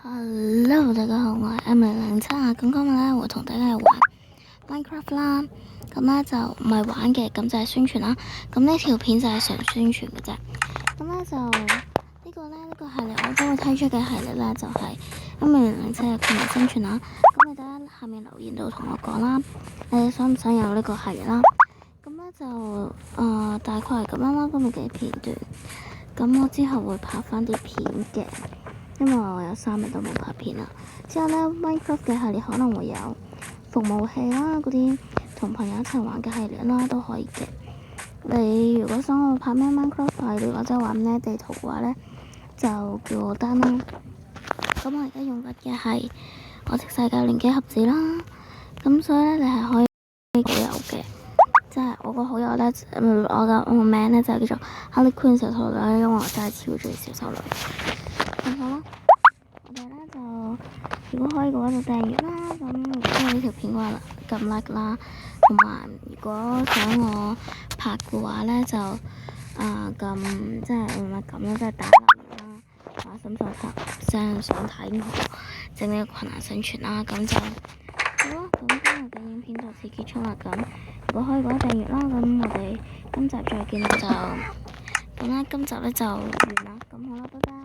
Hello，大家好，我係 Emily07啊。咁今日咧，我同大家去玩 Minecraft 啦。咁咧就唔係玩嘅，咁就係宣傳啦。咁呢條片就係純宣傳嘅啫。咁咧就呢個系列我將會推出嘅系列咧，就係 Emily07嘅全民宣傳啦。咁你哋喺下面留言度同我講啦，你哋想唔想有呢個系列啦？咁咧就大概係咁樣啦，今日嘅片段。咁我之後會拍翻啲片嘅。因為我有3日都冇拍片啦，之後呢 Minecraft 嘅系列可能會有服務器啦，嗰啲同朋友一齊玩嘅系列啦都可以嘅。你如果想我拍咩 Minecraft 系列或者玩咩地圖嘅話呢，就叫我 download 啦。咁我而家用緊嘅係我食世界聯機盒子啦，咁所以呢，你係可以好友嘅，即係我個好友呢，我個名呢就叫做 Harley Quinn 小丑女，因為我真係超中意小丑女。咁好啦，我哋咧就如果可以嘅話就訂閱啦，咁如果中意呢條片嘅話撳 like 啦，同埋如果想我拍嘅話咧就撳即係唔係撳啦，即係打留言啦，話想睇我整呢個困難生存啦，咁就好啦。咁今日嘅影片到此結束啦，咁如果可以嘅話訂閱啦，咁我哋今集再見啦，就咁啦，今集咧就完啦，咁好啦，拜拜。